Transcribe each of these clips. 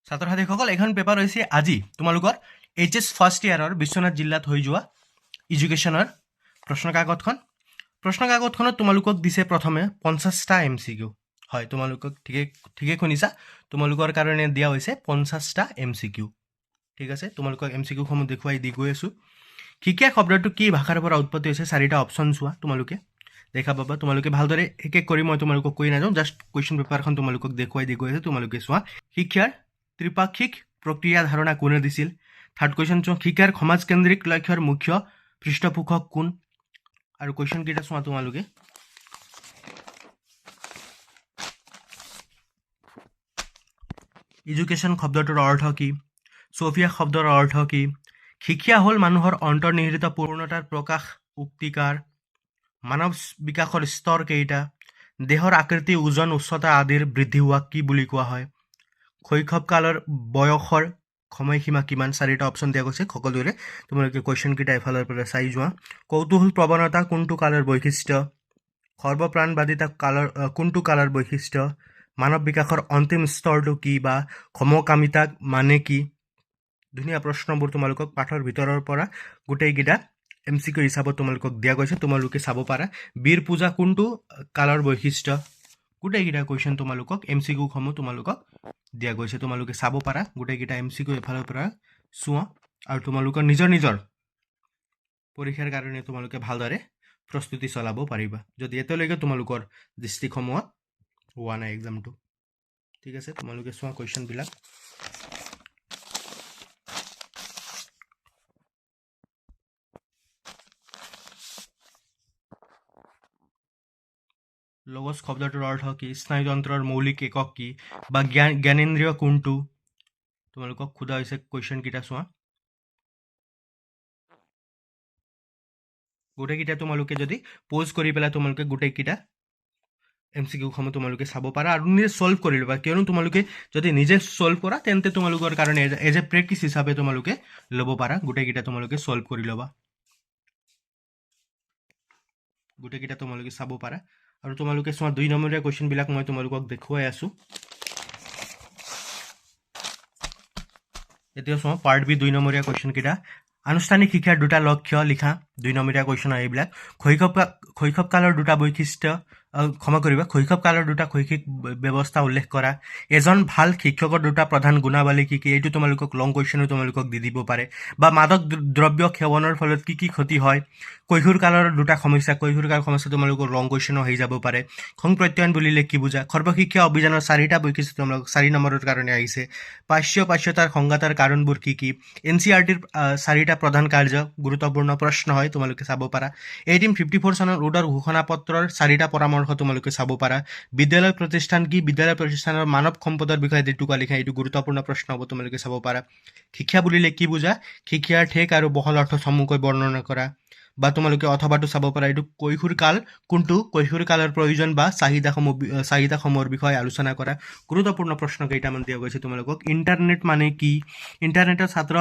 ছাত্ৰ ছাত্ৰীসকল এখন পেপাৰ হৈছে আজি তোমালোকৰ এইচএছ ফাৰ্ষ্ট ইয়াৰৰ বিশ্বনাথ জিলাত হৈ যোৱা এডুকেশ্যনৰ প্ৰশ্ন কাকতখনত তোমালোকক দিছে প্ৰথমে 50টা MCQ হয় তোমালোকক ঠিকে শুনিছা তোমালোকৰ কাৰণে দিয়া হৈছে 50টা MCQ ঠিক আছে তোমালোকক MCQ সমূহ দেখুৱাই দি গৈ আছো শিক্ষা শব্দটো কি ভাষাৰ পৰা উৎপত্তি হৈছে চাৰিটা অপচন চোৱা তোমালোকে দেখা পাবা তোমালোকে ভালদৰে এক এক কৰি মই তোমালোকক কৈ নাযাওঁ জাষ্ট কুৱেশ্যন পেপাৰখন তোমালোকক দেখুৱাই দি গৈ আছো তোমালোকে চোৱা শিক্ষাৰ ত্ৰিপাক্ষিক প্ৰক্ৰিয়া ধাৰণা কোনে দিছিল থাৰ্ড কুৱেশ্যন চোৱা শিক্ষাৰ সমাজকেন্দ্ৰিক লক্ষ্যৰ মুখ্য পৃষ্ঠপোষক কোন আৰু কুৱেশ্যন কেইটা চোৱা তোমালোকে এডুকেশ্যন শব্দটোৰ অৰ্থ কি ছফিয়া শব্দৰ অৰ্থ কি শিক্ষা হ'ল মানুহৰ অন্তৰ্নিহিত পূৰ্ণতাৰ প্ৰকাশ উক্তিকাৰ মানৱ বিকাশৰ স্তৰ কেইটা দেহৰ আকৃতি ওজন উচ্চতা আদিৰ বৃদ্ধি হোৱা কি বুলি কোৱা হয় শৈশৱকালৰ বয়সৰ সময়সীমা কিমান চাৰিটা অপচন দিয়া গৈছে সকলোৰে তোমালোকে কুৱেশ্যন কেইটা এফালৰ পৰা চাই যোৱা কৌতূহল প্ৰৱণতা কোনটো কালৰ বৈশিষ্ট্য সৰ্বপ্ৰাণবাদিতা কালৰ কোনটো কালৰ বৈশিষ্ট্য মানৱ বিকাশৰ অন্তিম স্তৰটো কি বা সমকামিতা মানে কি ধুনীয়া প্ৰশ্নবোৰ তোমালোকক পাঠৰ ভিতৰৰ পৰা গোটেইকেইটা MCQ হিচাপত তোমালোকক দিয়া গৈছে তোমালোকে চাব পাৰা বীৰ পূজা কোনটো কালৰ বৈশিষ্ট্য গোটেইকেইটা কুৱেশ্যন তোমালোকক MCQ সমূহ তোমালোকক দিয়া গৈছে তোমালোকে চাব পাৰা গোটেইকেইটা MCQ এফালৰ পৰা চোৱা আৰু তোমালোকৰ নিজৰ পৰীক্ষাৰ কাৰণে তোমালোকে ভালদৰে প্ৰস্তুতি চলাব পাৰিবা যদি এতিয়ালৈকে তোমালোকৰ দৃষ্টিসমূহত হোৱা নাই এক্সামটো ঠিক আছে তোমালোকে চোৱা কুৱেশ্যনবিলাক লগজ শব্দটোৰ অৰ্থ কি স্নায়ুতন্ত্ৰৰ মৌলিক একক কি বা জ্ঞানেন্দ্ৰিয় কোনটো তোমালোকক সোধা হৈছে কুৱেশ্যন কেইটা চোৱা গোটেইকেইটা তোমালোকে যদি প'জ কৰি পেলাই তোমালোকে গোটেইকেইটা MCQ সমূহ তোমালোকে চাব পাৰা আৰু নিজে সলভ কৰি ল'বা কিয়নো তোমালোকে যদি নিজে সলভ কৰা তেন্তে তোমালোকৰ কাৰণে এজ এ প্ৰেক্টিচ হিচাপে তোমালোকে ল'ব পাৰা গোটেইকেইটা তোমালোকে সলভ কৰি ল'বা গোটেইকেইটা তোমালোকে চাব পাৰা আৰু তোমালোকে চোৱা 2 নম্বৰীয়া কুৱেশ্যনবিলাক মই তোমালোকক দেখুৱাই আছো এতিয়া চোৱা পাৰ্ট বি 2 নম্বৰীয়া কুৱেশ্যন কেইটা আনুষ্ঠানিক শিক্ষাৰ দুটা লক্ষ্য লিখা 2 নম্বৰীয়া কুৱেশ্যন এইবিলাক শৈশৱকালৰ দুটা বৈশিষ্ট্য ক্ষমা কৰিবা শৈশৱকালৰ দুটা শৈক্ষিক ব্যৱস্থা উল্লেখ কৰা এজন ভাল শিক্ষকৰ দুটা প্ৰধান গুণাৱলী কি কি এইটো তোমালোকক লং কুৱেশ্যনো তোমালোকক দি দিব পাৰে বা মাদক দ্ৰব্য সেৱনৰ ফলত কি কি ক্ষতি হয় কৈশোৰকালৰ দুটা সমস্যা তোমালোকৰ লং কুৱেশ্যনো হৈ যাব পাৰে খং প্ৰত্যয়ন বুলিলে কি বুজা সৰ্বশিক্ষা অভিযানৰ চাৰিটা বৈশিষ্ট্য তোমালোকক 4 নম্বৰৰ কাৰণে আহিছে পাশ্যতাৰ সংঘাতৰ কাৰণবোৰ কি কি NCERTৰ চাৰিটা প্ৰধান কাৰ্য গুৰুত্বপূৰ্ণ প্ৰশ্ন হয় তোমালোকে চাব পাৰা 1854 চনৰ উডৰ ঘোষণাপত্ৰৰ চাৰিটা পৰামৰ্শ তোমালোকে চাব পাৰা বিদ্যালয় প্ৰতিষ্ঠান কি বিদ্যালয় প্ৰতিষ্ঠানৰ মানৱ সম্পদৰ বিষয়ে দুটুকা লিখা এইটো গুৰুত্বপূৰ্ণ প্ৰশ্ন হ'ব তোমালোকে চাব পাৰা শিক্ষা বুলিলে কি বুজা শিক্ষাৰ ঠেক আৰু বহল অৰ্থ চমুকৈ বৰ্ণনা কৰা বা তোমালোকে অথবাটো চাব পাৰা এইটো কৈশোৰকাল কোনটো কৈশোৰকালৰ প্ৰয়োজন বা চাহিদাসমূহৰ বিষয়ে আলোচনা কৰা গুৰুত্বপূৰ্ণ প্ৰশ্ন কেইটামান দিয়া গৈছে তোমালোকক ইণ্টাৰনেট মানে কি ইণ্টাৰনেটৰ ছাত্ৰ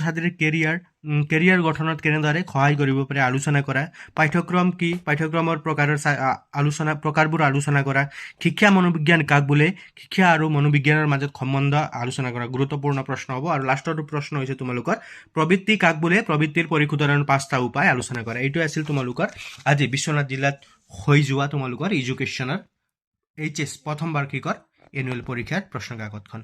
ছাত্ৰীৰ কেৰিয়াৰ গঠনত কেনেদৰে সহায় কৰিব পাৰে আলোচনা কৰা পাঠ্যক্ৰম কি পাঠ্যক্ৰমৰ প্ৰকাৰবোৰ আলোচনা কৰা শিক্ষা মনোবিজ্ঞান কাক বোলে শিক্ষা আৰু মনোবিজ্ঞানৰ মাজত সম্বন্ধ আলোচনা কৰা গুৰুত্বপূৰ্ণ প্ৰশ্ন হ'ব আৰু লাষ্টৰটো প্ৰশ্ন হৈছে তোমালোকৰ প্ৰবৃত্তি কাক বোলে প্ৰবৃত্তিৰ পৰিশোধনৰ 5টা উপায় আলোচনা কৰা এইটো আছিল তোমালোকৰ আজি বিশ্বনাথ জিলাত হৈ যোৱা তোমালোকৰ এডুকেশ্যনৰ HS প্ৰথম বাৰ্ষিকৰ এনুৱেল পৰীক্ষাৰ প্ৰশ্ন কাকতখন